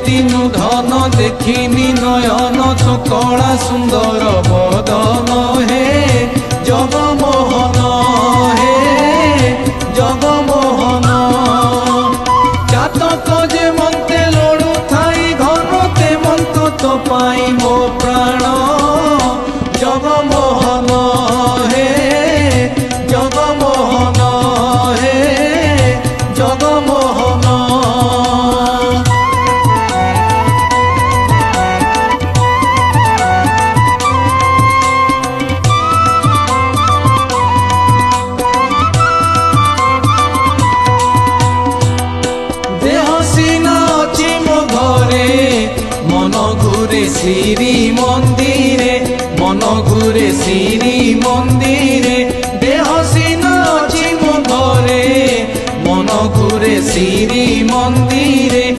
দিনু ধন দেখিনি নয়ন তো কলা সুন্দর বদন হে জগমোহন হে জগমোহন জাতক যে মন্তে লড়ু থাই ঘনতে মন্ত তো পাই মো প্রাণ জগমোহন হে জগমোহন হে জগমোহন। শ্রী মন্দিরে মন ঘুরে শ্রী মন্দিরে দেহ সিনা অছি মো ঘরে মন ঘুরে শ্রী মন্দিরে